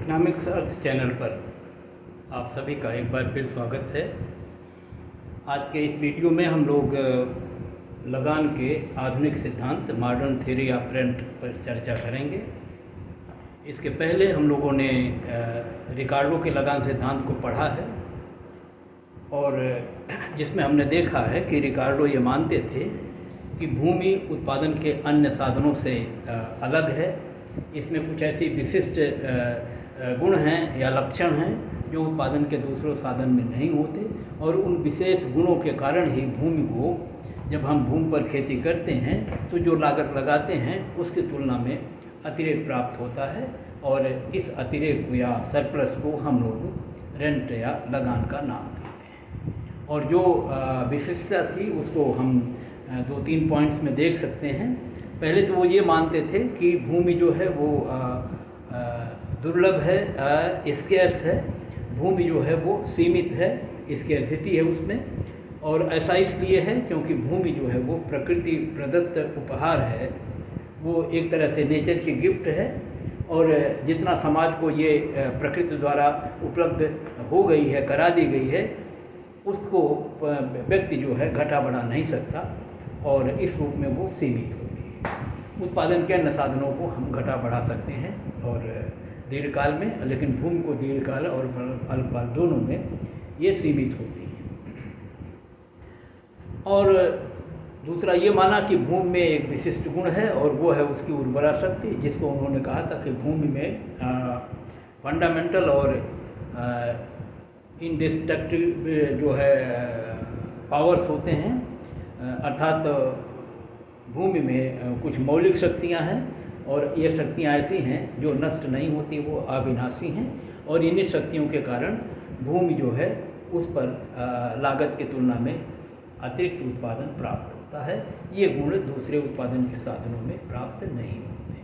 Economics अर्थ channel पर आप सभी का एक बार फिर स्वागत है। आज के इस वीडियो में हम लोग लगान के आधुनिक सिद्धांत मॉडर्न थ्योरी ऑफ रेंट पर चर्चा करेंगे। इसके पहले हम लोगों ने रिकार्डो के लगान सिद्धांत को पढ़ा है और जिसमें हमने देखा है कि रिकार्डो ये मानते थे कि भूमि उत्पादन के अन्य साधनों से अलग है। इसमें कुछ ऐसी विशिष्ट गुण हैं या लक्षण हैं जो उत्पादन के दूसरों साधन में नहीं होते और उन विशेष गुणों के कारण ही भूमि को जब हम भूमि पर खेती करते हैं तो जो लागत लगाते हैं उसकी तुलना में अतिरेक प्राप्त होता है और इस अतिरेक या सरप्लस को हम लोग रेंट या लगान का नाम देते हैं। और जो विशिष्टता थी उसको हम 2-3 पॉइंट्स में देख सकते हैं। पहले तो वो ये मानते थे कि भूमि जो है वो दुर्लभ है, स्केर्स है। भूमि जो है वो सीमित है, स्केर्सिटी है उसमें। और ऐसा इसलिए है क्योंकि भूमि जो है वो प्रकृति प्रदत्त उपहार है, वो एक तरह से नेचर की गिफ्ट है। और जितना समाज को ये प्रकृति द्वारा उपलब्ध हो गई है, करा दी गई है, उसको व्यक्ति जो है घटा बढ़ा नहीं सकता और इस रूप में वो सीमित होती है। उत्पादन के अन्य साधनों को हम घटा बढ़ा सकते हैं और दीर्घकाल में, लेकिन भूमि को दीर्घकाल और अल्पकाल दोनों में ये सीमित होती है। और दूसरा ये माना कि भूमि में एक विशिष्ट गुण है और वो है उसकी उर्वरा शक्ति, जिसको उन्होंने कहा था कि भूमि में फंडामेंटल और इंडिस्ट्रक्टिव जो है पावर्स होते हैं। अर्थात भूमि में कुछ मौलिक शक्तियां हैं और ये शक्तियां ऐसी हैं जो नष्ट नहीं होती, वो अविनाशी हैं। और इन्हीं शक्तियों के कारण भूमि जो है उस पर लागत की तुलना में अतिरिक्त उत्पादन प्राप्त होता है। ये गुण दूसरे उत्पादन के साधनों में प्राप्त नहीं होते।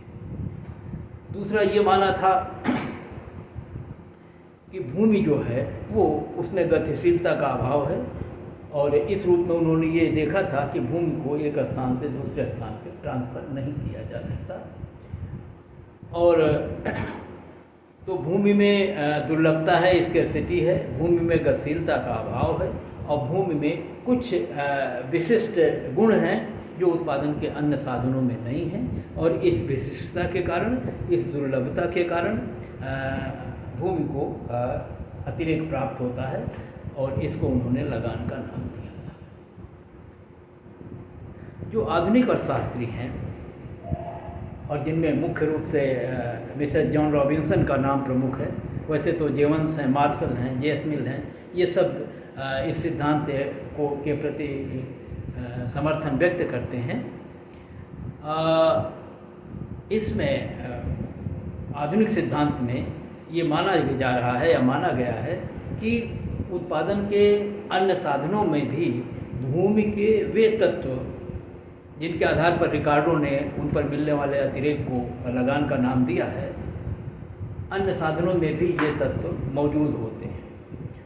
दूसरा ये माना था कि भूमि जो है वो उसमें गतिशीलता का अभाव है और इस रूप में उन्होंने ये देखा था कि भूमि को एक स्थान से दूसरे स्थान पर ट्रांसफ़र नहीं किया जा सकता। और तो भूमि में दुर्लभता है, स्कैर्सिटी है, भूमि में गतिशीलता का अभाव है और भूमि में कुछ विशिष्ट गुण हैं जो उत्पादन के अन्य साधनों में नहीं हैं। और इस विशिष्टता के कारण, इस दुर्लभता के कारण भूमि को अतिरेक प्राप्त होता है और इसको उन्होंने लगान का नाम दिया था। जो आधुनिक अर्थशास्त्री हैं और जिनमें मुख्य रूप से मिस्टर जॉन रॉबिन्सन का नाम प्रमुख है, वैसे तो जेवंस हैं, मार्शल हैं, जे.एस. मिल हैं, ये सब इस सिद्धांत को के प्रति समर्थन व्यक्त करते हैं। इसमें आधुनिक सिद्धांत में ये माना जा रहा है या माना गया है कि उत्पादन के अन्य साधनों में भी भूमि के वे तत्व जिनके आधार पर रिकार्डो ने उन पर मिलने वाले अतिरेक को लगान का नाम दिया है, अन्य साधनों में भी ये तत्व मौजूद होते हैं।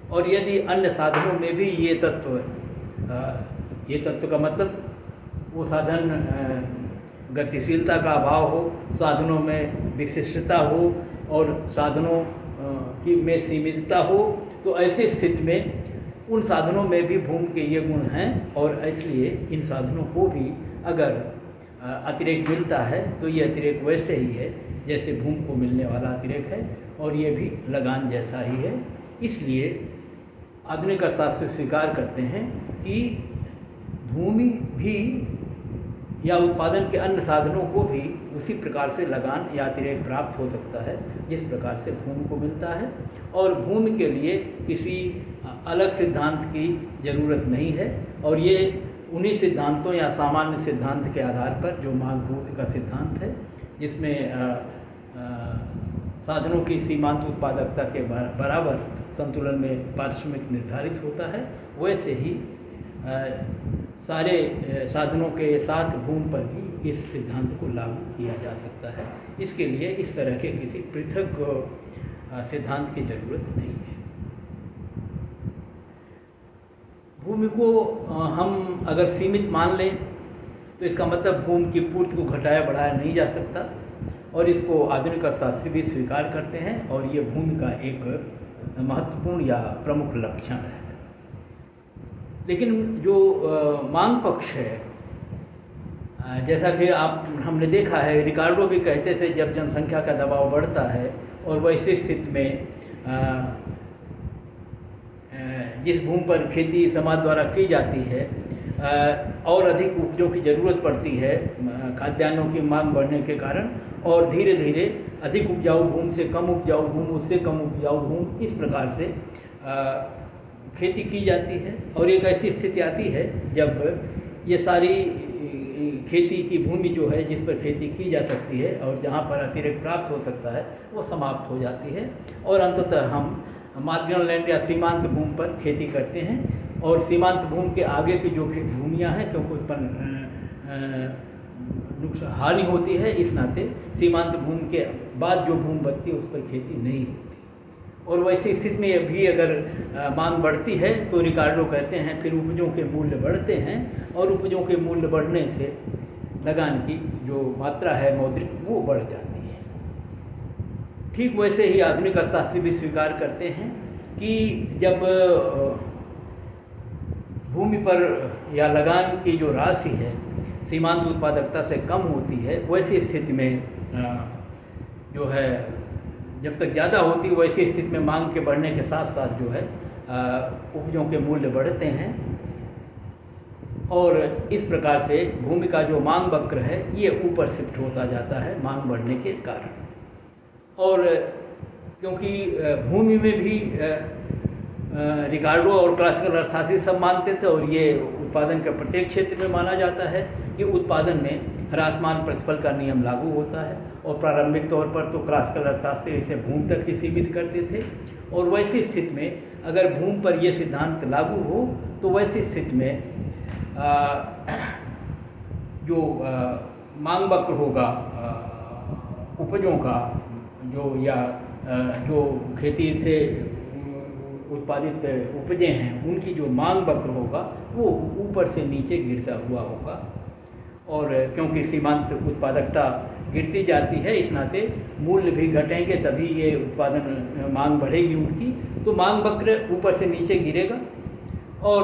और यदि अन्य साधनों में भी ये तत्व का मतलब वो साधन गतिशीलता का अभाव हो, साधनों में विशिष्टता हो और साधनों की में सीमितता हो, तो ऐसी स्थिति में उन साधनों में भी भूमि के ये गुण हैं और इसलिए इन साधनों को भी अगर अतिरेक मिलता है तो ये अतिरेक वैसे ही है जैसे भूमि को मिलने वाला अतिरेक है और ये भी लगान जैसा ही है। इसलिए आधुनिक अर्थशास्त्री स्वीकार करते हैं कि भूमि भी या उत्पादन के अन्य साधनों को भी उसी प्रकार से लगान या अतिरेक प्राप्त हो सकता है जिस प्रकार से भूमि को मिलता है। और भूमि के लिए किसी अलग सिद्धांत की ज़रूरत नहीं है और ये उन्हीं सिद्धांतों या सामान्य सिद्धांत के आधार पर जो मार्क्स का सिद्धांत है, जिसमें साधनों की सीमांत उत्पादकता के बराबर संतुलन में पारिश्रमिक निर्धारित होता है, वैसे ही सारे साधनों के साथ भूमि पर भी इस सिद्धांत को लागू किया जा सकता है। इसके लिए इस तरह के किसी पृथक सिद्धांत की ज़रूरत नहीं है। भूमि को हम अगर सीमित मान लें तो इसका मतलब भूमि की पूर्ति को घटाया बढ़ाया नहीं जा सकता और इसको आधुनिक अर्थशास्त्री भी स्वीकार करते हैं और ये भूमि का एक महत्वपूर्ण या प्रमुख लक्षण है। लेकिन जो मांग पक्ष है, जैसा कि हमने देखा है, रिकार्डो भी कहते थे जब जनसंख्या का दबाव बढ़ता है और वैसी स्थिति में जिस भूमि पर खेती समाज द्वारा की जाती है और अधिक उपजों की ज़रूरत पड़ती है खाद्यान्नों की मांग बढ़ने के कारण, और धीरे धीरे अधिक उपजाऊ भूमि से कम उपजाऊ भूमि, उससे कम उपजाऊ भूमि, इस प्रकार से खेती की जाती है। और एक ऐसी स्थिति आती है जब ये सारी खेती की भूमि जो है जिस पर खेती की जा सकती है और जहाँ पर अतिरिक्त प्राप्त हो सकता है वो समाप्त हो जाती है और अंततः हम मार्जिनल लैंड या सीमांत भूमि पर खेती करते हैं। और सीमांत भूमि के आगे की जो भूमियाँ हैं क्योंकि उस पर नुकसान हानि होती है, इस नाते सीमांत भूमि के बाद जो भूमि बचती है उस पर खेती नहीं होती। और वैसी स्थिति में भी अगर मांग बढ़ती है तो रिकार्डो कहते हैं फिर उपजों के मूल्य बढ़ते हैं और उपजों के मूल्य बढ़ने से लगान की जो मात्रा है मौद्रिक वो बढ़ जाती है। ठीक वैसे ही आधुनिक अर्थशास्त्री भी स्वीकार करते हैं कि जब भूमि पर या लगान की जो राशि है सीमांत उत्पादकता से कम होती है, वैसी स्थिति में जो है जब तक ज़्यादा होती है वैसी स्थिति में मांग के बढ़ने के साथ साथ जो है उपजों के मूल्य बढ़ते हैं और इस प्रकार से भूमि का जो मांग वक्र है ये ऊपर शिफ्ट होता जाता है मांग बढ़ने के कारण। और क्योंकि भूमि में भी रिकार्डो और क्लासिकल अर्थशास्त्री सब मानते थे और ये उत्पादन के प्रत्येक क्षेत्र में माना जाता है कि उत्पादन में ह्रासमान प्रतिफल का नियम लागू होता है। और प्रारंभिक तौर पर तो क्लासिकल अर्थशास्त्री इसे भूमि तक ही सीमित करते थे और वैसी स्थिति में अगर भूमि पर यह सिद्धांत लागू हो तो वैसी स्थिति में जो मांग वक्र होगा उपजों का जो खेती से उत्पादित उपजें हैं उनकी जो मांग वक्र होगा वो ऊपर से नीचे गिरता हुआ होगा। और क्योंकि सीमांत उत्पादकता गिरती जाती है इस नाते मूल्य भी घटेंगे, तभी ये उत्पादन मांग बढ़ेगी उनकी, तो मांग वक्र ऊपर से नीचे गिरेगा और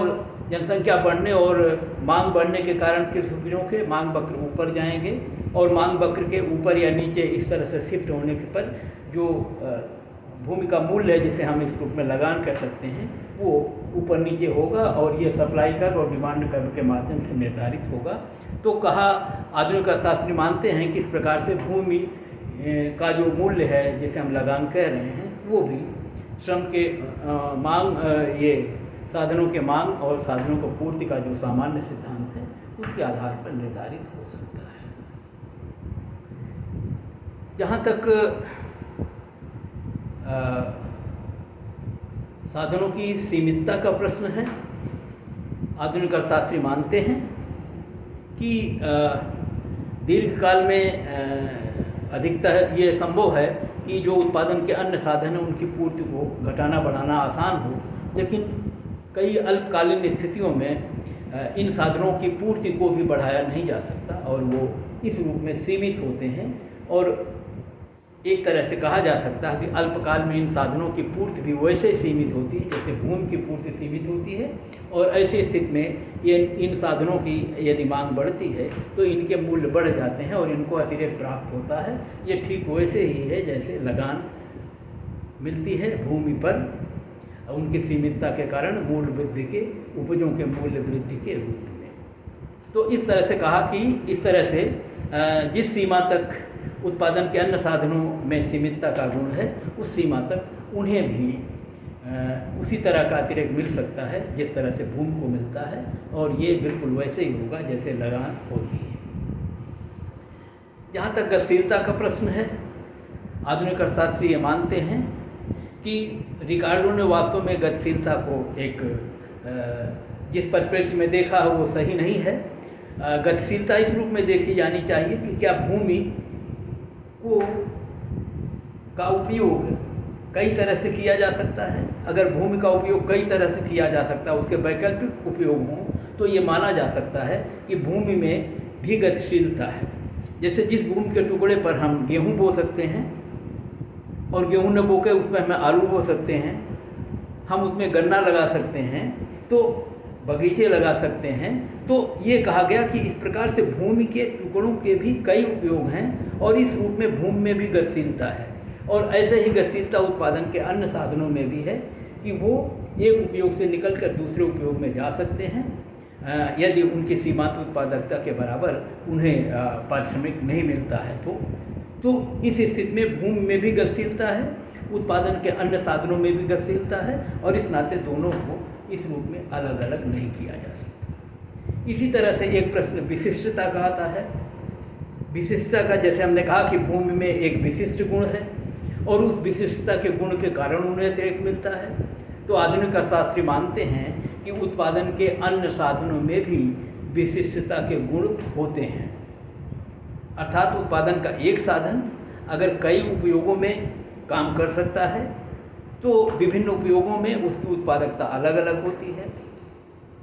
जनसंख्या बढ़ने और मांग बढ़ने के कारण कृषि उपजों के मांग वक्र ऊपर जाएंगे और मांग वक्र के ऊपर या नीचे इस तरह से शिफ्ट होने के पर जो भूमि का मूल्य है जिसे हम इस रूप में लगान कह सकते हैं वो ऊपर नीचे होगा और ये सप्लाई कर्व और डिमांड कर्व के माध्यम से निर्धारित होगा। तो कहा आधुनिक अर्थशास्त्री मानते हैं कि इस प्रकार से भूमि का जो मूल्य है जिसे हम लगान कह रहे हैं वो भी श्रम के ये साधनों के मांग और साधनों को पूर्ति का जो सामान्य सिद्धांत है उसके आधार पर निर्धारित हो सकता है। जहाँ तक साधनों की सीमितता का प्रश्न है, आधुनिक अर्थशास्त्री मानते हैं कि दीर्घकाल में अधिकतर ये संभव है कि जो उत्पादन के अन्य साधन हैं उनकी पूर्ति को घटाना बढ़ाना आसान हो, लेकिन कई अल्पकालीन स्थितियों में इन साधनों की पूर्ति को भी बढ़ाया नहीं जा सकता और वो इस रूप में सीमित होते हैं। और एक तरह से कहा जा सकता है कि अल्पकाल में इन साधनों की पूर्ति भी वैसे सीमित होती है जैसे भूमि की पूर्ति सीमित होती है और ऐसी स्थिति में ये इन साधनों की यदि मांग बढ़ती है तो इनके मूल्य बढ़ जाते हैं और इनको अतिरिक्त प्राप्त होता है। ये ठीक वैसे ही है जैसे लगान मिलती है भूमि पर उनकी सीमितता के कारण मूल्य वृद्धि के उपजों के मूल्य वृद्धि के रूप में। तो इस तरह से कहा कि इस तरह से जिस सीमा तक उत्पादन के अन्य साधनों में सीमितता का गुण है उस सीमा तक उन्हें भी उसी तरह का अतिरिक्त मिल सकता है जिस तरह से भूमि को मिलता है और ये बिल्कुल वैसे ही होगा जैसे लगान होती है। जहाँ तक गतिशीलता का प्रश्न है, आधुनिक अर्थशास्त्री ये मानते हैं कि रिकार्डो ने वास्तव में गतिशीलता को एक जिस परिप्रेक्ष्य में देखा है वो सही नहीं है। गतिशीलता इस रूप में देखी जानी चाहिए कि क्या भूमि का उपयोग कई तरह से किया जा सकता है। अगर भूमि का उपयोग कई तरह से किया जा सकता है, उसके वैकल्पिक उपयोग हों, तो ये माना जा सकता है कि भूमि में भी गतिशीलता है। जैसे जिस भूमि के टुकड़े पर हम गेहूँ बो सकते हैं और गेहूँ न बो के उसमें हमें आलू बो सकते हैं, हम उसमें गन्ना लगा सकते हैं, तो बगीचे लगा सकते हैं। तो ये कहा गया कि इस प्रकार से भूमि के टुकड़ों के भी कई उपयोग हैं और इस रूप में भूमि में भी गतिशीलता है। और ऐसे ही गतिशीलता उत्पादन के अन्य साधनों में भी है कि वो एक उपयोग से निकलकर दूसरे उपयोग में जा सकते हैं यदि उनकी सीमांत उत्पादकता के बराबर उन्हें पारिश्रमिक नहीं मिलता है तो इस स्थिति में भूमि में भी गतिशीलता है, उत्पादन के अन्य साधनों में भी गतिशीलता है और इस नाते दोनों को इस रूप में अलग अलग नहीं किया जा सकता। इसी तरह से एक प्रश्न विशिष्टता का आता है। विशिष्टता का जैसे हमने कहा कि भूमि में एक विशिष्ट गुण है और उस विशिष्टता के गुण के कारण उन्हें अतिरिक्त मिलता है, तो आधुनिक अर्थशास्त्री मानते हैं कि उत्पादन के अन्य साधनों में भी विशिष्टता के गुण होते हैं। अर्थात उत्पादन का एक साधन अगर कई उपयोगों में काम कर सकता है तो विभिन्न उपयोगों में उसकी उत्पादकता अलग अलग होती है।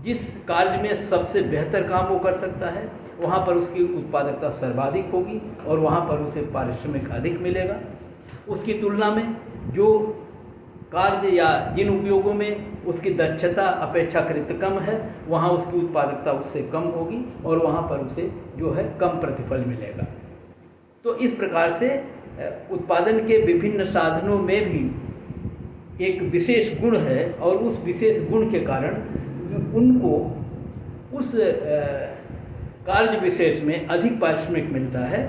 जिस कार्य में सबसे बेहतर काम वो कर सकता है वहाँ पर उसकी उत्पादकता सर्वाधिक होगी और वहाँ पर उसे पारिश्रमिक अधिक मिलेगा। उसकी तुलना में जो कार्य या जिन उपयोगों में उसकी दक्षता अपेक्षाकृत कम है वहाँ उसकी उत्पादकता उससे कम होगी और वहाँ पर उसे जो है कम प्रतिफल मिलेगा। तो इस प्रकार से उत्पादन के विभिन्न साधनों में भी एक विशेष गुण है और उस विशेष गुण के कारण उनको उस कार्य विशेष में अधिक पारिश्रमिक मिलता है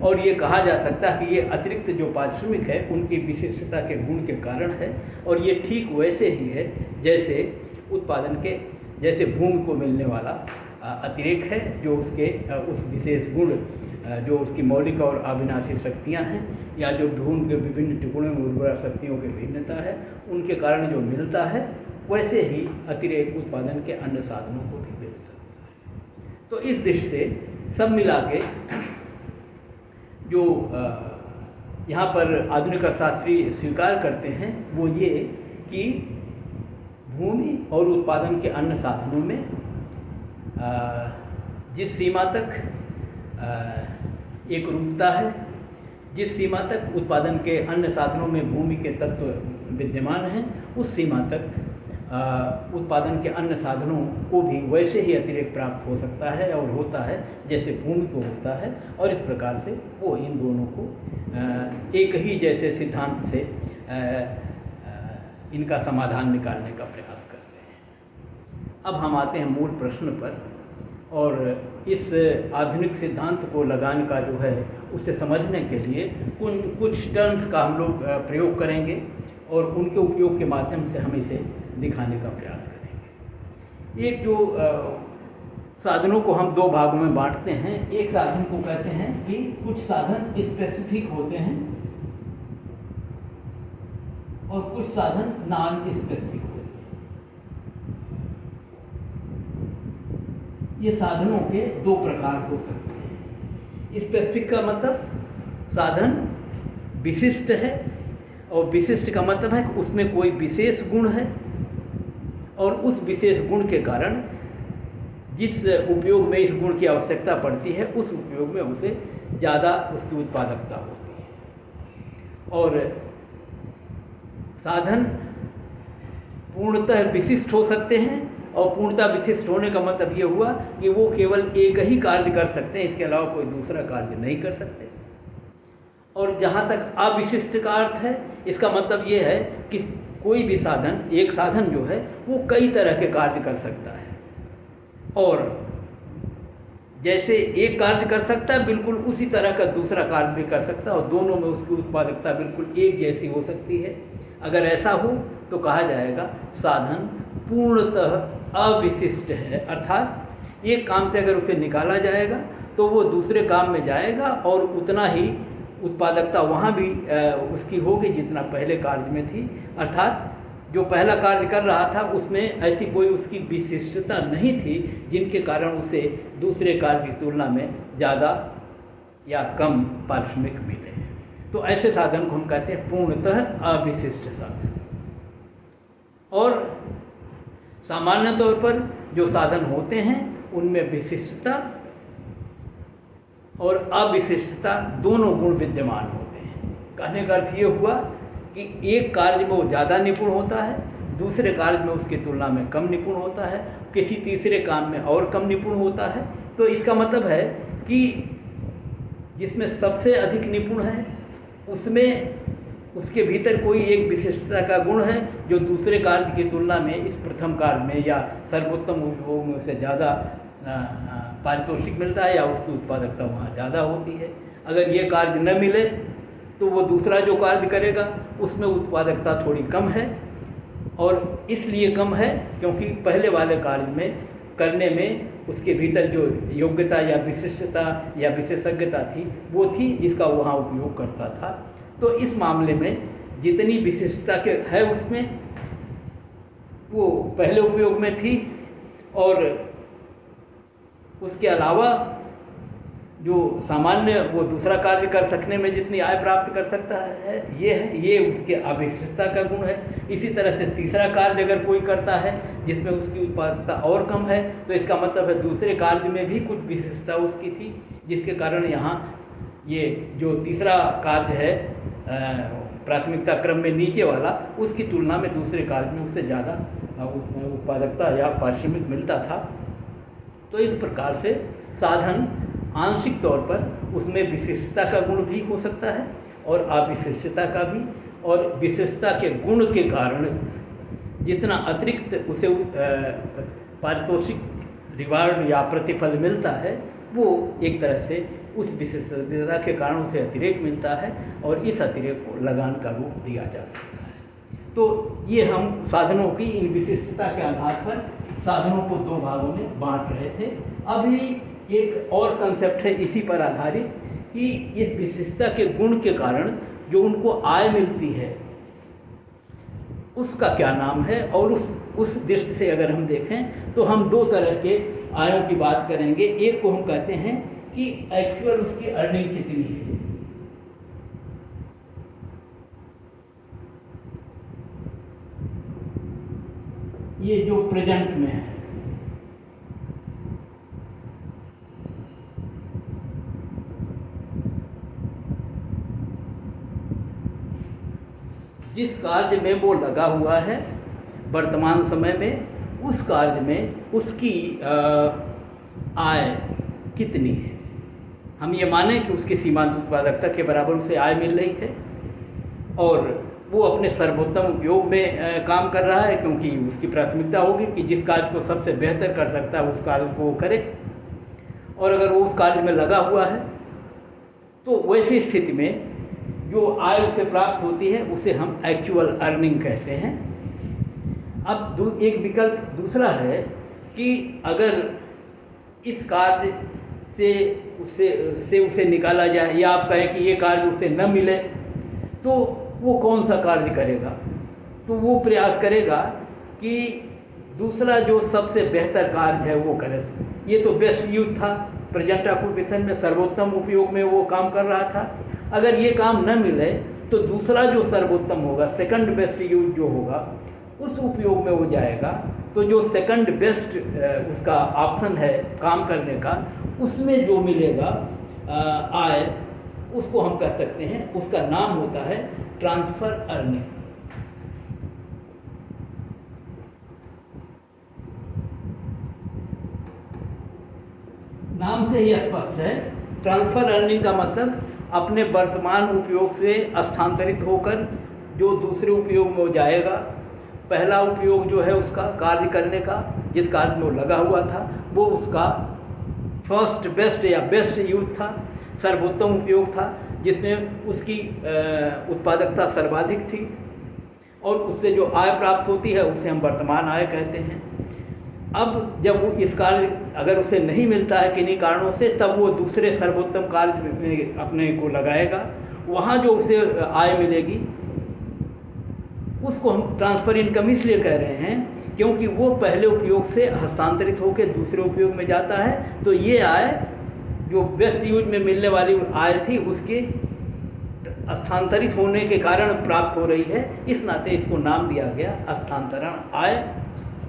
और ये कहा जा सकता है कि ये अतिरिक्त जो पारिश्रमिक है उनकी विशिष्टता के गुण के कारण है। और ये ठीक वैसे ही है जैसे उत्पादन के जैसे भूमि को मिलने वाला अतिरेक है जो उसके उस विशेष गुण जो उसकी मौलिक और अविनाशी शक्तियाँ हैं या जो भूमि के विभिन्न टुकड़ों में उर्वरा शक्तियों की भिन्नता है उनके कारण जो मिलता है वैसे ही अतिरेक उत्पादन के अन्य साधनों को भी मिलता है। तो इस दृष्टि से सब मिला के जो यहाँ पर आधुनिक अर्थशास्त्री स्वीकार करते हैं वो ये कि भूमि और उत्पादन के अन्य साधनों में जिस सीमा तक एक रूपता है, जिस सीमा तक उत्पादन के अन्य साधनों में भूमि के तत्व विद्यमान हैं उस सीमा तक उत्पादन के अन्य साधनों को भी वैसे ही अतिरिक्त प्राप्त हो सकता है और होता है जैसे भूमि को होता है। और इस प्रकार से वो इन दोनों को एक ही जैसे सिद्धांत से इनका समाधान निकालने का प्रयास करते हैं। अब हम आते हैं मूल प्रश्न पर और इस आधुनिक सिद्धांत को लगान का जो है उसे समझने के लिए कुछ टर्म्स का हम लोग प्रयोग करेंगे और उनके उपयोग के माध्यम से हम इसे दिखाने का प्रयास करेंगे। एक जो साधनों को हम दो भागों में बांटते हैं, एक साधन को कहते हैं कि कुछ साधन स्पेसिफिक होते हैं और कुछ साधन नॉन स्पेसिफिक होते हैं। ये साधनों के दो प्रकार हो सकते हैं। स्पेसिफिक का मतलब साधन विशिष्ट है और विशिष्ट का मतलब है कि उसमें कोई विशेष गुण है और उस विशेष गुण के कारण जिस उपयोग में इस गुण की आवश्यकता पड़ती है उस उपयोग में उसे ज़्यादा उसकी उत्पादकता होती है। और साधन पूर्णतः विशिष्ट हो सकते हैं और पूर्णतः विशिष्ट होने का मतलब ये हुआ कि वो केवल एक ही कार्य कर सकते हैं, इसके अलावा कोई दूसरा कार्य नहीं कर सकते। और जहाँ तक अविशिष्ट का अर्थ है इसका मतलब ये है कि कोई भी साधन, एक साधन जो है वो कई तरह के कार्य कर सकता है और जैसे एक कार्य कर सकता है बिल्कुल उसी तरह का दूसरा कार्य भी कर सकता है और दोनों में उसकी उत्पादकता बिल्कुल एक जैसी हो सकती है। अगर ऐसा हो तो कहा जाएगा साधन पूर्णतः अविशिष्ट है, अर्थात एक काम से अगर उसे निकाला जाएगा तो वो दूसरे काम में जाएगा और उतना ही उत्पादकता वहाँ भी उसकी होगी जितना पहले कार्य में थी। अर्थात जो पहला कार्य कर रहा था उसमें ऐसी कोई उसकी विशिष्टता नहीं थी जिनके कारण उसे दूसरे कार्य की तुलना में ज़्यादा या कम पारिश्रमिक मिले। तो ऐसे साधन को हम कहते हैं पूर्णतः अविशिष्ट साधन। और सामान्य तौर पर जो साधन होते हैं उनमें विशिष्टता और अविशिष्टता दोनों गुण विद्यमान होते हैं। कहने का अर्थ ये हुआ कि एक कार्य में वो ज़्यादा निपुण होता है, दूसरे कार्य में उसकी तुलना में कम निपुण होता है, किसी तीसरे काम में और कम निपुण होता है। तो इसका मतलब है कि जिसमें सबसे अधिक निपुण है उसमें उसके भीतर कोई एक विशिष्टता का गुण है जो दूसरे कार्य की तुलना में इस प्रथम कार्य में या सर्वोत्तम उपयोग में उसे ज़्यादा पारितोषिक मिलता है या उसकी उत्पादकता वहाँ ज़्यादा होती है। अगर ये कार्य न मिले तो वो दूसरा जो कार्य करेगा उसमें उत्पादकता थोड़ी कम है, और इसलिए कम है क्योंकि पहले वाले कार्य में करने में उसके भीतर जो योग्यता या विशिष्टता या विशेषज्ञता थी वो थी जिसका वहाँ उपयोग करता था। तो इस मामले में जितनी विशिष्टता के है उसमें वो पहले उपयोग में थी, और उसके अलावा जो सामान्य वो दूसरा कार्य कर सकने में जितनी आय प्राप्त कर सकता है ये उसके अविशिष्टता का गुण है। इसी तरह से तीसरा कार्य अगर कोई करता है जिसमें उसकी उत्पादकता और कम है तो इसका मतलब है दूसरे कार्य में भी कुछ विशिष्टता उसकी थी, जिसके कारण यहाँ ये जो तीसरा कार्य है प्राथमिकता क्रम में नीचे वाला, उसकी तुलना में दूसरे कार्य में उससे ज़्यादा उत्पादकता या पारिश्रमिक मिलता था। तो इस प्रकार से साधन आंशिक तौर पर उसमें विशिष्टता का गुण भी हो सकता है और अविशिष्टता का भी, और विशिष्टता के गुण के कारण जितना अतिरिक्त उसे पारितोषिक रिवार्ड या प्रतिफल मिलता है वो एक तरह से उस विशिष्टता के कारण उसे अतिरेक मिलता है, और इस अतिरेक को लगान का रूप दिया जा सकता है। तो ये हम साधनों की इन विशिष्टता के आधार पर साधनों को दो भागों में बांट रहे थे। अभी एक और कंसेप्ट है इसी पर आधारित कि इस विशिष्टता के गुण के कारण जो उनको आय मिलती है उसका क्या नाम है, और उस दृष्टि से अगर हम देखें तो हम दो तरह के आयों की बात करेंगे। एक को हम कहते हैं कि एक्चुअल उसकी अर्निंग कितनी है, ये जो प्रेजेंट में है, जिस कार्य में वो लगा हुआ है वर्तमान समय में, उस कार्य में उसकी आय कितनी है। हम ये माने कि उसकी सीमांत उत्पादकता के बराबर उसे आय मिल रही है और वो अपने सर्वोत्तम उपयोग में काम कर रहा है, क्योंकि उसकी प्राथमिकता होगी कि जिस कार्य को सबसे बेहतर कर सकता है उस कार्य को वो करे, और अगर वो उस कार्य में लगा हुआ है तो वैसी स्थिति में जो आय उसे प्राप्त होती है उसे हम एक्चुअल अर्निंग कहते हैं। अब एक विकल्प दूसरा है कि अगर इस कार्य से उसे निकाला जाए, या आप कहें कि ये कार्य उसे न मिले तो वो कौन सा कार्य करेगा, तो वो प्रयास करेगा कि दूसरा जो सबसे बेहतर कार्य है वो करे। ये तो बेस्ट यूज था, प्रेजेंट ऑक्यूपेशन में सर्वोत्तम उपयोग में वो काम कर रहा था। अगर ये काम न मिले तो दूसरा जो सर्वोत्तम होगा, सेकंड बेस्ट यूज जो होगा, उस उपयोग में वो जाएगा। तो जो सेकंड बेस्ट उसका ऑप्शन है काम करने का, उसमें जो मिलेगा आय, उसको हम कह सकते हैं, उसका नाम होता है ट्रांसफ़र अर्निंग। नाम से ही स्पष्ट है, ट्रांसफ़र अर्निंग का मतलब अपने वर्तमान उपयोग से स्थानांतरित होकर जो दूसरे उपयोग में हो जाएगा। पहला उपयोग जो है उसका कार्य करने का, जिस कार्य में वो लगा हुआ था, वो उसका फर्स्ट बेस्ट या बेस्ट यूज था, सर्वोत्तम उपयोग था, जिसमें उसकी उत्पादकता सर्वाधिक थी, और उससे जो आय प्राप्त होती है उसे हम वर्तमान आय कहते हैं। अब जब वो इस कार्य अगर उसे नहीं मिलता है किन्हीं कारणों से, तब वो दूसरे सर्वोत्तम कार्य में अपने को लगाएगा। वहाँ जो उसे आय मिलेगी उसको हम ट्रांसफ़र इनकम इसलिए कह रहे हैं क्योंकि वो पहले उपयोग से हस्तांतरित होकर दूसरे उपयोग में जाता है। तो ये आय जो बेस्ट यूज में मिलने वाली आय थी उसके स्थानांतरित होने के कारण प्राप्त हो रही है, इस नाते इसको नाम दिया गया हस्तांतरण आय।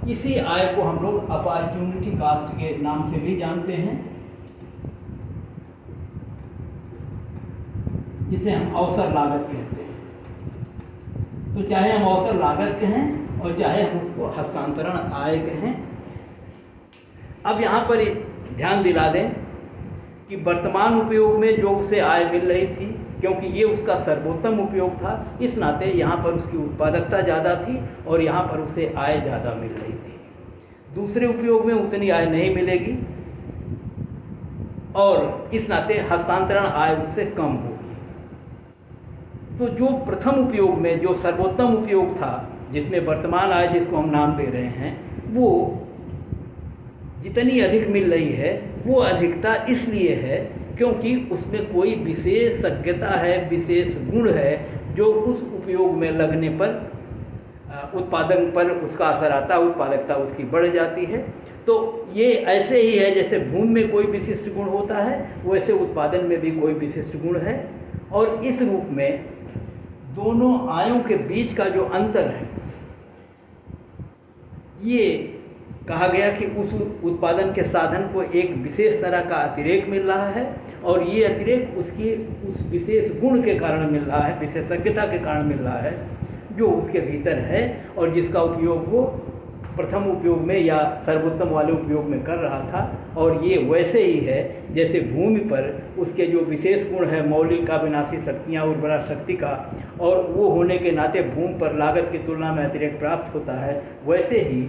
इसी आय को हम लोग अपॉर्चुनिटी कास्ट के नाम से भी जानते हैं। जिसे हम अवसर लागत कहते हैं। तो चाहे हम अवसर लागत कहें और चाहे हम उसको हस्तांतरण आय कहें। अब यहाँ पर ध्यान दिला दें कि वर्तमान उपयोग में जो उसे आय मिल रही थी, क्योंकि ये उसका सर्वोत्तम उपयोग था, इस नाते यहाँ पर उसकी उत्पादकता ज़्यादा थी और यहाँ पर उसे आय ज़्यादा मिल रही थी। दूसरे उपयोग में उतनी आय नहीं मिलेगी और इस नाते हस्तांतरण आय उससे कम होगी। तो जो प्रथम उपयोग में जो सर्वोत्तम उपयोग था, जिसमें वर्तमान आय जिसको हम नाम दे रहे हैं, वो जितनी अधिक मिल रही है वो अधिकता इसलिए है क्योंकि उसमें कोई विशेषज्ञता है, विशेष गुण है जो उस उपयोग में लगने पर उत्पादन पर उसका असर आता है, उत्पादकता उसकी बढ़ जाती है। तो ये ऐसे ही है जैसे भूमि में कोई विशिष्ट गुण होता है, वैसे उत्पादन में भी कोई विशिष्ट गुण है। और इस रूप में दोनों आयों के बीच का जो अंतर है, ये कहा गया कि उस उत्पादन के साधन को एक विशेष तरह का अतिरेक मिल रहा है और ये अतिरेक उसकी उस विशेष गुण के कारण मिल रहा है, विशेषज्ञता के कारण मिल रहा है जो उसके भीतर है और जिसका उपयोग वो प्रथम उपयोग में या सर्वोत्तम वाले उपयोग में कर रहा था। और ये वैसे ही है जैसे भूमि पर उसके जो विशेष गुण है, मौलिक अविनाशी शक्तियाँ, उर्वरा शक्ति का, और वो होने के नाते भूमि पर लागत की तुलना में अतिरेक प्राप्त होता है, वैसे ही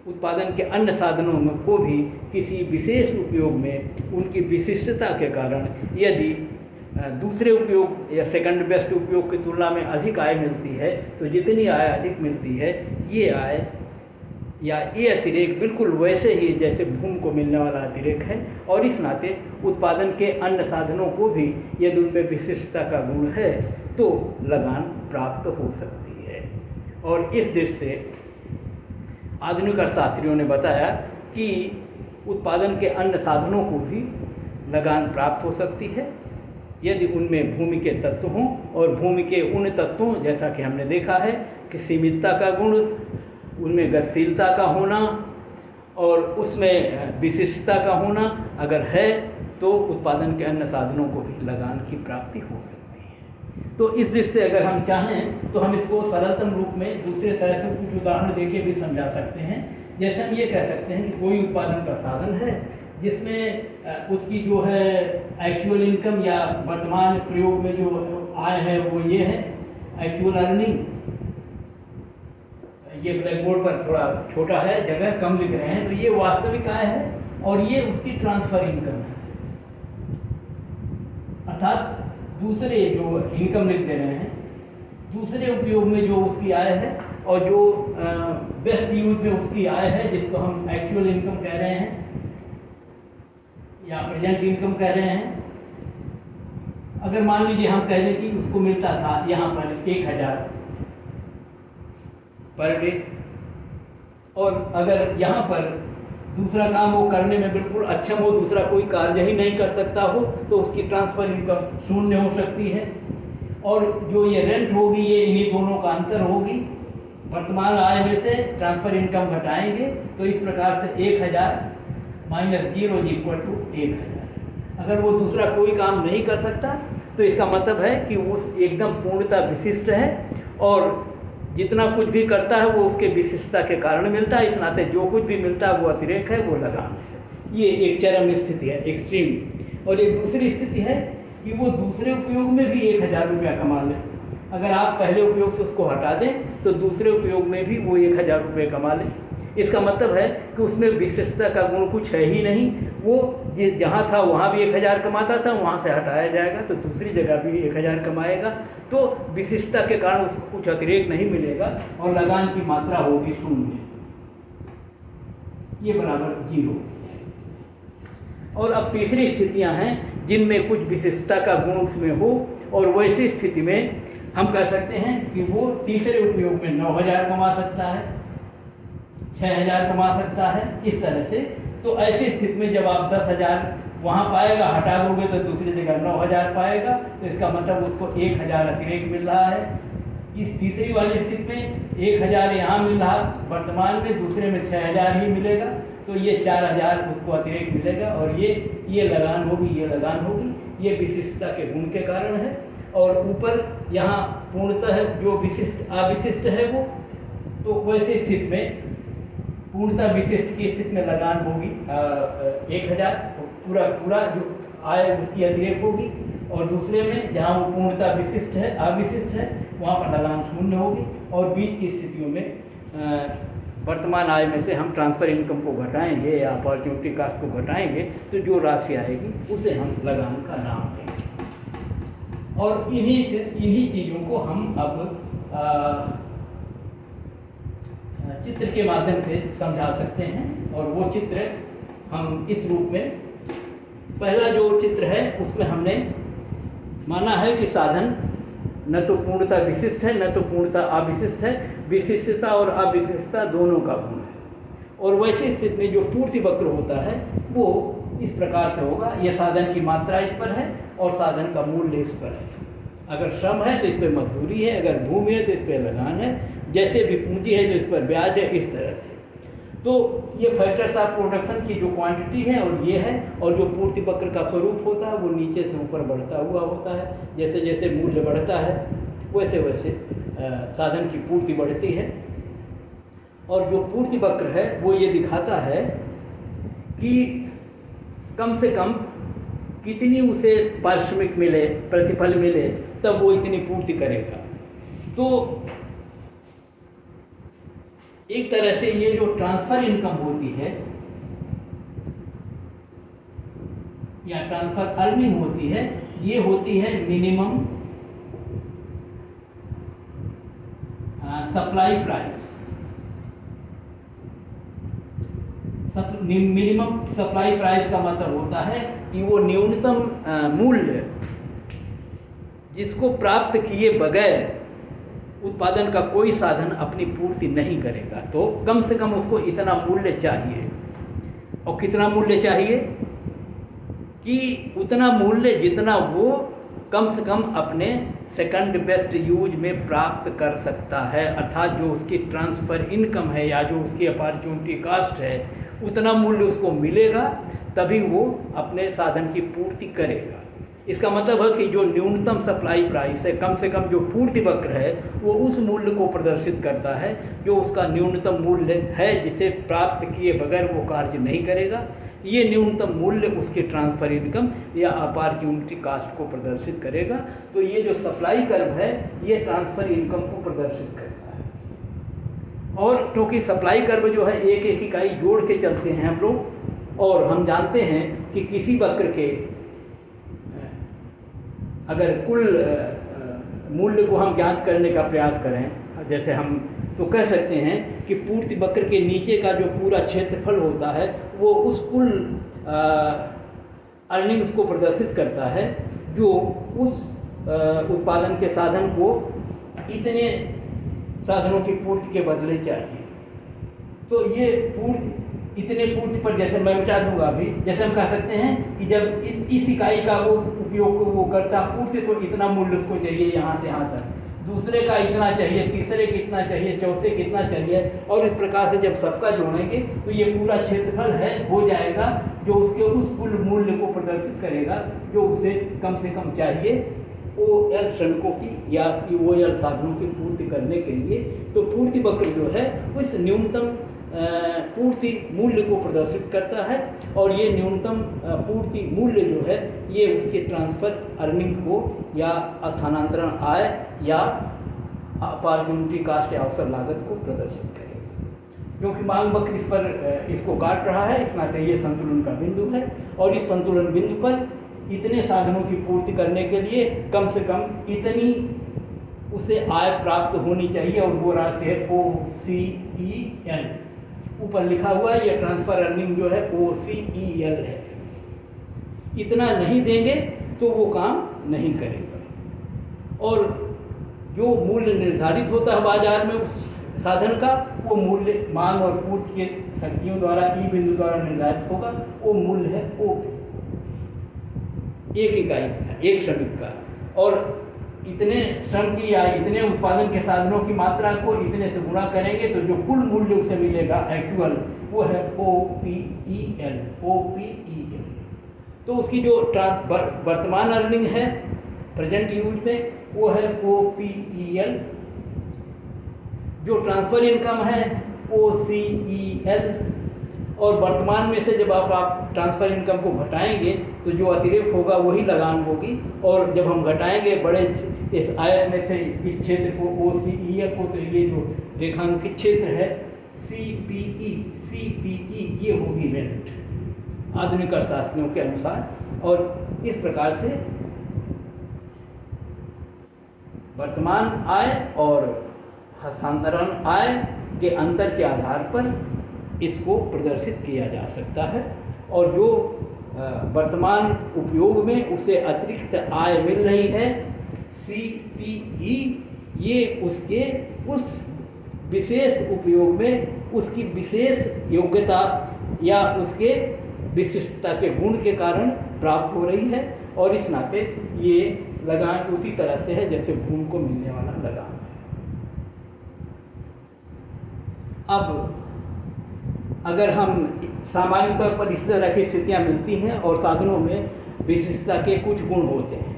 उत्पादन के अन्य साधनों में को भी किसी विशेष उपयोग में उनकी विशिष्टता के कारण यदि दूसरे उपयोग या सेकंड बेस्ट उपयोग की तुलना में अधिक आय मिलती है, तो जितनी आय अधिक मिलती है, ये आय या ये अतिरेक बिल्कुल वैसे ही जैसे भूमि को मिलने वाला अतिरेक है। और इस नाते उत्पादन के अन्य साधनों को भी यदि उनमें विशिष्टता का गुण है तो लगान प्राप्त हो सकती है। और इस दृष्टि से आधुनिक अर्थशास्त्रियों ने बताया कि उत्पादन के अन्य साधनों को भी लगान प्राप्त हो सकती है यदि उनमें भूमि के तत्व हों, और भूमि के उन तत्वों जैसा कि हमने देखा है कि सीमितता का गुण, उनमें गतिशीलता का होना और उसमें विशिष्टता का होना अगर है तो उत्पादन के अन्य साधनों को भी लगान की प्राप्ति हो सकती है। तो इस दृष्टि से अगर हम चाहें तो हम इसको सरलतम रूप में दूसरे तरह से कुछ उदाहरण देके भी समझा सकते हैं। जैसे हम ये कह सकते हैं कि कोई उत्पादन का साधन है जिसमें उसकी जो है एक्चुअल इनकम या वर्तमान प्रयोग में जो आय है वो ये है एक्चुअल अर्निंग। ये ब्लैक बोर्ड पर थोड़ा छोटा है, जगह कम लिख रहे हैं, तो ये वास्तविक आय है और ये उसकी ट्रांसफर इनकम है। अर्थात दूसरे जो इनकम लिख दे रहे हैं, दूसरे उपयोग में जो उसकी आय है और जो बेस्ट यूज में उसकी आय है, जिसको हम एक्चुअल इनकम कह रहे हैं या प्रेजेंट इनकम कह रहे हैं। अगर मान लीजिए हम कह लें कि उसको मिलता था यहाँ पर 1000 पर डे, और अगर यहाँ पर दूसरा काम वो करने में बिल्कुल अक्षम हो, दूसरा कोई कार्य ही नहीं कर सकता हो, तो उसकी ट्रांसफर इनकम 0 हो सकती है। और जो ये रेंट होगी ये इन्हीं दोनों का अंतर होगी। वर्तमान आय में से ट्रांसफर इनकम घटाएंगे तो इस प्रकार से 1000 माइनस 0 = 1000। अगर वो दूसरा कोई काम नहीं कर सकता तो इसका मतलब है कि वो एकदम पूर्णतः विशिष्ट है और जितना कुछ भी करता है वो उसके विशिष्टता के कारण मिलता है। इस नाते जो कुछ भी मिलता है वो अतिरेक है, वो लगान है। ये एक चरम स्थिति है, एक्सट्रीम। और एक दूसरी स्थिति है कि वो दूसरे उपयोग में भी 1000 रुपया कमा ले। अगर आप पहले उपयोग से उसको हटा दें तो दूसरे उपयोग में भी वो 1000 रुपये कमा ले। इसका मतलब है कि उसमें विशिष्टता का गुण कुछ है ही नहीं। वो जहाँ था वहाँ भी 1000 कमाता था, वहाँ से हटाया जाएगा तो दूसरी जगह भी 1000 कमाएगा, तो विशिष्टता के कारण उसको कुछ अतिरेक नहीं मिलेगा और लगान की मात्रा होगी 0, ये बराबर 0। और अब तीसरी स्थितियाँ हैं जिनमें कुछ विशिष्टता का गुण उसमें हो, और वैसी स्थिति में हम कह सकते हैं कि वो तीसरे उपयोग में 9000 कमा सकता है, 6000 कमा सकता है, इस तरह से। तो ऐसी स्थिति में जब आप 10,000 वहाँ पाएगा, हटा दोगे तो दूसरी जगह 9000 पाएगा, तो इसका मतलब उसको 1000 अतिरेक मिल रहा है। इस तीसरी वाली स्थिति में 1000 यहाँ मिल रहा वर्तमान में, दूसरे में 6000 ही मिलेगा, तो ये 4000 उसको अतिरेक मिलेगा और ये लगान होगी, ये लगान होगी। ये विशिष्टता के गुण के कारण है। और ऊपर यहाँ पूर्णतः जो विशिष्ट अविशिष्ट है वो, तो वैसे स्थिति में पूर्णतः विशिष्ट की स्थिति में लगान होगी 1000, पूरा जो आय उसकी अतिरेक होगी। और दूसरे में जहाँ वो पूर्णतः विशिष्ट है अविशिष्ट है वहाँ पर लगान 0 होगी। और बीच की स्थितियों में वर्तमान आय में से हम ट्रांसफ़र इनकम को घटाएंगे या अपॉर्चुनिटी कास्ट को घटाएंगे तो जो राशि आएगी उसे हम लगान का नाम देंगे। और इन्हीं चीज़ों को हम अब चित्र के माध्यम से समझा सकते हैं। और वो चित्र हम इस रूप में, पहला जो चित्र है उसमें हमने माना है कि साधन न तो पूर्णतः विशिष्ट है न तो पूर्णतः अविशिष्ट है, विशिष्टता और अविशिष्टता दोनों का गुण है। और वैसी स्थिति में जो पूर्ति वक्र होता है वो इस प्रकार से होगा, यह साधन की मात्रा इस पर है और साधन का मूल्य इस पर है। अगर श्रम है तो इस पर मजदूरी है, अगर भूमि है तो इस पर लगान है, जैसे भी पूंजी है तो इस पर ब्याज है, इस तरह से। तो ये फैक्टर्स ऑफ प्रोडक्शन की जो क्वांटिटी है और ये है, और जो पूर्ति वक्र का स्वरूप होता है वो नीचे से ऊपर बढ़ता हुआ होता है। जैसे जैसे मूल्य बढ़ता है वैसे वैसे साधन की पूर्ति बढ़ती है। और जो पूर्ति वक्र है वो ये दिखाता है कि कम से कम कितनी उसे पारिश्रमिक मिले, प्रतिफल मिले, तब वो इतनी पूर्ति करेगा। तो एक तरह से ये जो ट्रांसफ़र इनकम होती है या ट्रांसफ़र अर्निंग होती है, ये होती है minimum supply price. Minimum supply price का मतलब होता है कि वो न्यूनतम मूल्य जिसको प्राप्त किए बगैर उत्पादन का कोई साधन अपनी पूर्ति नहीं करेगा। तो कम से कम उसको इतना मूल्य चाहिए। और कितना मूल्य चाहिए? कि उतना मूल्य जितना वो कम से कम अपने सेकंड बेस्ट यूज में प्राप्त कर सकता है, अर्थात जो उसकी ट्रांसफ़र इनकम है या जो उसकी अपॉर्चुनिटी कास्ट है उतना मूल्य उसको मिलेगा, तभी वो अपने साधन की पूर्ति करेगा। इसका मतलब है कि जो न्यूनतम सप्लाई प्राइस है, कम से कम जो पूर्ति वक्र है, वो उस मूल्य को प्रदर्शित करता है जो उसका न्यूनतम मूल्य है, जिसे प्राप्त किए बगैर वो कार्य नहीं करेगा। ये न्यूनतम मूल्य उसके ट्रांसफ़र इनकम या अपॉर्चुनिटी कास्ट को प्रदर्शित करेगा। तो ये जो सप्लाई कर्व है ये ट्रांसफ़र इनकम को प्रदर्शित करता है। और क्योंकि सप्लाई कर्व जो है एक एक इकाई जोड़ के चलते हैं हम लोग, और हम जानते हैं कि किसी वक्र के अगर कुल मूल्य को हम ज्ञात करने का प्रयास करें, जैसे हम तो कह सकते हैं कि पूर्ति वक्र के नीचे का जो पूरा क्षेत्रफल होता है वो उस कुल अर्निंग्स को प्रदर्शित करता है जो उस उत्पादन के साधन को इतने साधनों की पूर्ति के बदले चाहिए। तो ये इतने पूर्ति पर जैसे मैं मिटा दूंगा अभी, जैसे हम कह सकते हैं कि जब इस इकाई का वो उपयोग वो करता पूर्ति तो इतना मूल्य उसको चाहिए यहाँ से यहाँ तक, दूसरे का इतना चाहिए, तीसरे कितना चाहिए, चौथे कितना चाहिए, और इस प्रकार से जब सबका जोड़ेंगे तो ये पूरा क्षेत्रफल है हो जाएगा जो उसके उस कुल मूल्य को प्रदर्शित करेगा जो उसे कम से कम चाहिए OL श्रमिकों की या OL साधनों की पूर्ति करने के लिए। तो पूर्ति वक्र जो है उस न्यूनतम पूर्ति मूल्य को प्रदर्शित करता है, और ये न्यूनतम पूर्ति मूल्य जो है ये उसके ट्रांसफ़र अर्निंग को या स्थानांतरण आय या अपॉर्चुनिटी कास्ट या अवसर लागत को प्रदर्शित करेगा। क्योंकि मांग वक्र इस पर इसको काट रहा है, इस नाते ये संतुलन का बिंदु है, और इस संतुलन बिंदु पर इतने साधनों की पूर्ति करने के लिए कम से कम इतनी उसे आय प्राप्त होनी चाहिए, और वो राशि है OCEL। ऊपर लिखा हुआ है ये ट्रांसफ़र अर्निंग जो है OCEL है। इतना नहीं देंगे तो वो काम नहीं करेगा। और जो मूल्य निर्धारित होता है बाजार में उस साधन का, वो मूल्य मांग और पूर्ति के शक्तियों द्वारा ई बिंदु द्वारा निर्धारित होगा। वो मूल्य है OP, एक इकाई का, एक श्रमिक का। और इतने श्रम की या इतने उत्पादन के साधनों की मात्रा को इतने से गुणा करेंगे तो जो कुल मूल्य उसे मिलेगा एक्चुअल, वो है OPEL। तो उसकी जो वर्तमान अर्निंग है प्रेजेंट यूज में वो है OPEL। जो ट्रांसफ़र इनकम है OCEL। और वर्तमान में से जब आप ट्रांसफ़र इनकम को घटाएंगे तो जो अतिरिक्त होगा वही लगान होगी। और जब हम घटाएंगे बड़े इस आयत में से इस क्षेत्र को OCEL को, तो ये जो रेखांकित क्षेत्र है CPE ये होगी रेंट आधुनिक अर्थशास्त्रियों के अनुसार। और इस प्रकार से वर्तमान आय और हस्तांतरण आय के अंतर के आधार पर इसको प्रदर्शित किया जा सकता है। और जो वर्तमान उपयोग में उसे अतिरिक्त आय मिल रही है CPE, ये उसके उस विशेष उपयोग में उसकी विशेष योग्यता या उसके विशिष्टता के गुण के कारण प्राप्त हो रही है। और इस नाते ये लगान उसी तरह से है जैसे भूमि को मिलने वाला लगान है। अब अगर हम सामान्य तौर पर इस तरह की स्थितियाँ मिलती हैं और साधनों में विशिष्टता के कुछ गुण होते हैं,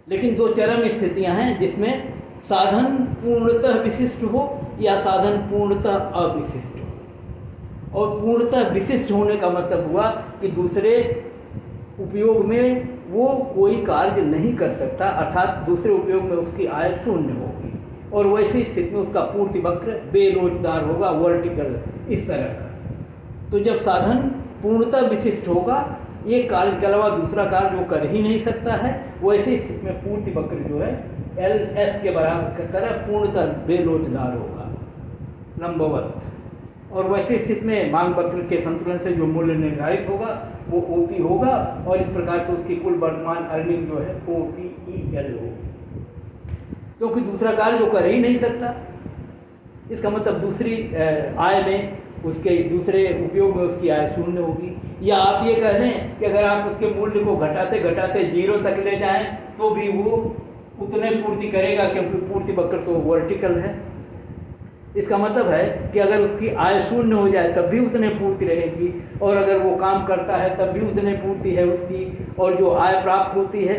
लेकिन दो चरम स्थितियाँ हैं जिसमें साधन पूर्णतः विशिष्ट हो या साधन पूर्णतः अविशिष्ट हो। और पूर्णतः विशिष्ट होने का मतलब हुआ कि दूसरे उपयोग में वो कोई कार्य नहीं कर सकता, अर्थात दूसरे उपयोग में उसकी आय शून्य होगी। और वैसी स्थिति में उसका पूर्ति वक्र बेलोचदार होगा, वर्टिकल इस तरह का। तो जब साधन पूर्णतः विशिष्ट होगा, एक कार्य के अलावा दूसरा कार्य वो कर ही नहीं सकता है, वैसी स्थिति में पूर्ति वक्र जो है LS के बराबर की तरह पूर्णतः बेलोचदार होगा, लंबवत। और वैसी स्थिति में मांग वक्र के संतुलन से जो मूल्य निर्धारित होगा वो OP होगा। और इस प्रकार से उसकी कुल वर्तमान अर्निंग जो है OPEL होगी, क्योंकि दूसरा कार्य जो कर ही नहीं सकता। इसका मतलब दूसरी आय में उसके दूसरे उपयोग में उसकी आय शून्य होगी। या आप ये कह लें कि अगर आप उसके मूल्य को घटाते घटाते 0 तक ले जाएं तो भी वो उतने पूर्ति करेगा, क्योंकि पूर्ति वक्र तो वर्टिकल है। इसका मतलब है कि अगर उसकी आय शून्य हो जाए तब भी उतने पूर्ति रहेगी, और अगर वो काम करता है तब भी उतने पूर्ति है उसकी। और जो आय प्राप्त होती है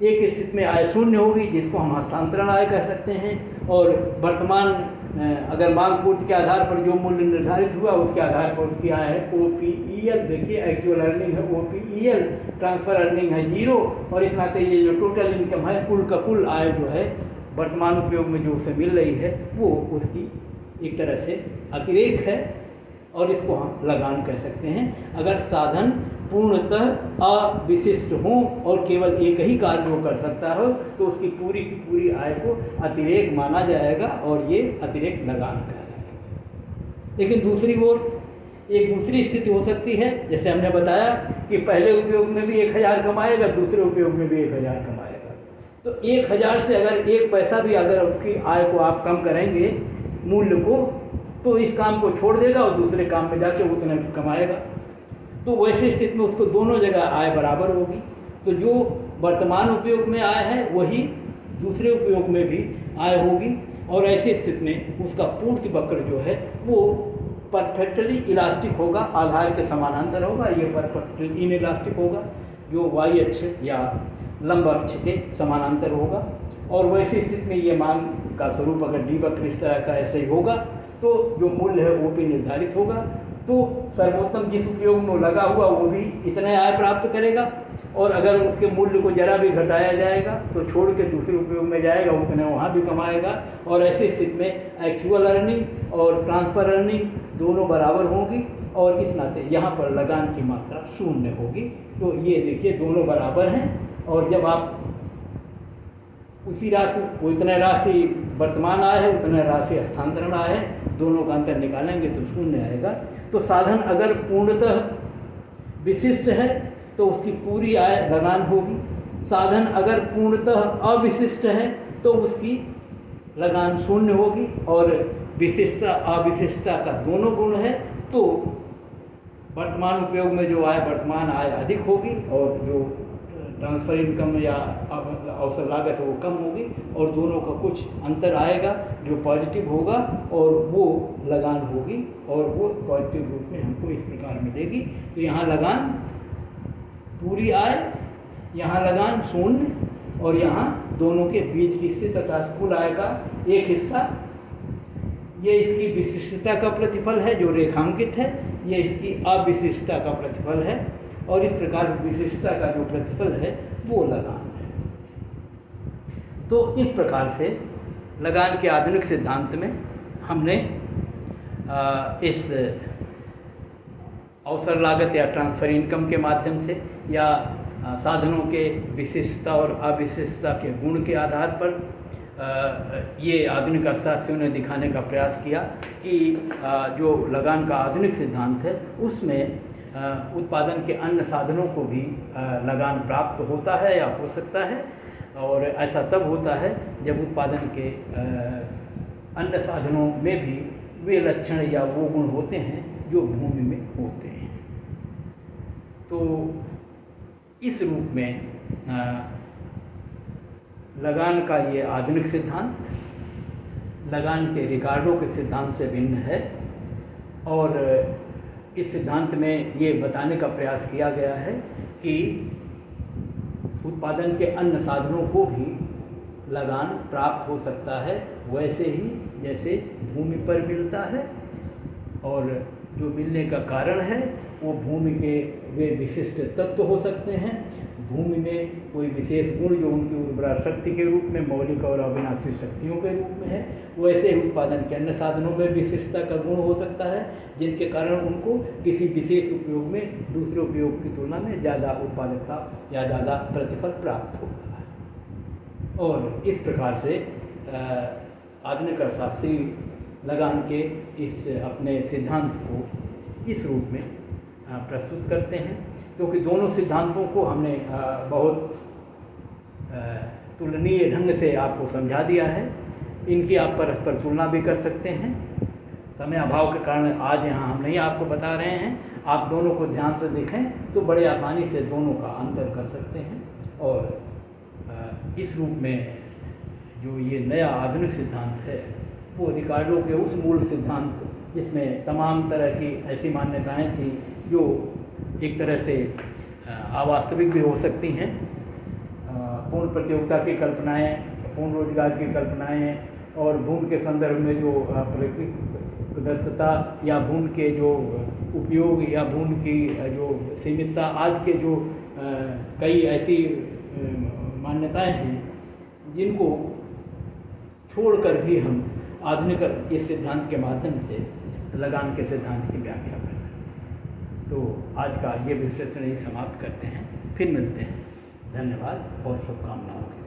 एक स्थिति में आय शून्य होगी, जिसको हम हस्तांतरण आय कह सकते हैं। और वर्तमान अगर मांग पूर्ति के आधार पर जो मूल्य निर्धारित हुआ उसके आधार पर उसकी आय है OPEL। देखिए एक्चुअल अर्निंग है OPEL, ट्रांसफ़र अर्निंग है 0। और इस नाते ये जो टोटल इनकम है, कुल का कुल आय जो है वर्तमान उपयोग में जो उसे मिल रही है वो उसकी एक तरह से अतिरेक है, और इसको हम लगान कह सकते हैं। अगर साधन पूर्णतः अविशिष्ट हो और केवल एक ही कार्य वो कर सकता हो तो उसकी पूरी की पूरी आय को अतिरेक माना जाएगा, और ये अतिरेक लगान कहलाएगा। लेकिन दूसरी ओर एक दूसरी स्थिति हो सकती है, जैसे हमने बताया कि पहले उपयोग में भी 1000 कमाएगा, दूसरे उपयोग में भी 1000 कमाएगा। तो 1000 से अगर 1 पैसा भी अगर उसकी आय को आप कम करेंगे मूल्य को, तो इस काम को छोड़ देगा और दूसरे काम में जाके उतना कमाएगा। तो वैसे स्थिति में उसको दोनों जगह आय बराबर होगी। तो जो वर्तमान उपयोग में आय है वही दूसरे उपयोग में भी आय होगी। और ऐसी स्थिति में उसका पूर्ति वक्र जो है वो परफेक्टली इलास्टिक होगा, आधार के समानांतर होगा। ये परफेक्टली इनइलास्टिक होगा, जो y अक्ष या लंब अक्ष के समानांतर होगा। और वैसी स्थिति में ये मांग का स्वरूप अगर डी वक्र इस तरह का ऐसे ही होगा तो जो मूल्य है OP निर्धारित होगा। तो सर्वोत्तम जिस उपयोग में लगा हुआ वो भी इतने आय प्राप्त करेगा, और अगर उसके मूल्य को जरा भी घटाया जाएगा तो छोड़ के दूसरे उपयोग में जाएगा, उतने वहाँ भी कमाएगा। और ऐसी स्थिति में एक्चुअल अर्निंग और ट्रांसफ़र अर्निंग दोनों बराबर होंगी, और इस नाते यहाँ पर लगान की मात्रा शून्य होगी। तो ये देखिए दोनों बराबर हैं। और जब आप उसी राशि उतने राशि वर्तमान आय है, उतने राशि हस्तांतरण आय है, दोनों का अंतर निकालेंगे तो शून्य आएगा। तो साधन अगर पूर्णतः विशिष्ट है तो उसकी पूरी आय लगान होगी। साधन अगर पूर्णतः अविशिष्ट है तो उसकी लगान शून्य होगी। और विशिष्टता अविशिष्टता का दोनों गुण है, तो वर्तमान उपयोग में जो आय वर्तमान आय अधिक होगी और जो ट्रांसफ़र इनकम या अवसर लागत है वो कम होगी, और दोनों का कुछ अंतर आएगा जो पॉजिटिव होगा, और वो लगान होगी, और वो पॉजिटिव रूप में हमको इस प्रकार मिलेगी। तो यहाँ लगान पूरी आय यहाँ लगान शून्य और यहाँ दोनों के बीच की स्थिति तथा कुल आय का एक हिस्सा, ये इसकी विशिष्टता का प्रतिफल है जो रेखांकित है, ये इसकी अविशिष्टता का प्रतिफल है, और इस प्रकार विशिष्टता का जो प्रतिफल है वो लगान है। तो इस प्रकार से लगान के आधुनिक सिद्धांत में हमने इस अवसर लागत या ट्रांसफ़र इनकम के माध्यम से या साधनों के विशिष्टता और अविशिष्टता के गुण के आधार पर ये आधुनिक अर्थशास्त्रियों ने दिखाने का प्रयास किया कि जो लगान का आधुनिक सिद्धांत है उसमें उत्पादन के अन्य साधनों को भी लगान प्राप्त होता है या हो सकता है, और ऐसा तब होता है जब उत्पादन के अन्य साधनों में भी वे लक्षण या वो गुण होते हैं जो भूमि में होते हैं। तो इस रूप में लगान का ये आधुनिक सिद्धांत लगान के रिकार्डो के सिद्धांत से भिन्न है, और इस सिद्धांत में ये बताने का प्रयास किया गया है कि उत्पादन के अन्य साधनों को भी लगान प्राप्त हो सकता है वैसे ही जैसे भूमि पर मिलता है, और जो मिलने का कारण है वो भूमि के वे विशिष्ट तत्व हो सकते हैं, भूमि में कोई विशेष गुण जो उनकी उर्वरा शक्ति के रूप में, मौलिक और अविनाशी शक्तियों के रूप में है, वैसे ही उत्पादन के अन्य साधनों में विशिष्टता का गुण हो सकता है जिनके कारण उनको किसी विशेष उपयोग में दूसरे उपयोग की तुलना में ज़्यादा उत्पादकता या ज़्यादा प्रतिफल प्राप्त होता है। और इस प्रकार से आधुनिक अर्थशास्त्री लगान के इस अपने सिद्धांत को इस रूप में प्रस्तुत करते हैं, क्योंकि दोनों सिद्धांतों को हमने बहुत तुलनीय ढंग से आपको समझा दिया है। इनकी आप परस्पर तुलना भी कर सकते हैं। समय अभाव के कारण आज यहाँ हम नहीं आपको बता रहे हैं, आप दोनों को ध्यान से देखें तो बड़े आसानी से दोनों का अंतर कर सकते हैं। और इस रूप में जो ये नया आधुनिक सिद्धांत है वो रिकार्डो के उस मूल सिद्धांत जिसमें तमाम तरह की ऐसी मान्यताएं थी जो एक तरह से अवास्तविक भी हो सकती हैं, पूर्ण प्रतियोगिता की कल्पनाएं, पूर्ण रोजगार की कल्पनाएं, और भूमि के संदर्भ में जो प्रदत्तता या भूमि के जो उपयोग या भूमि की जो सीमितता, आज के जो कई ऐसी मान्यताएं हैं जिनको छोड़कर भी हम आधुनिक इस सिद्धांत के माध्यम से लगान के सिद्धांत की व्याख्या कर सकते हैं। तो आज का ये विश्लेषण ही समाप्त करते हैं, फिर मिलते हैं। धन्यवाद और शुभकामनाओं के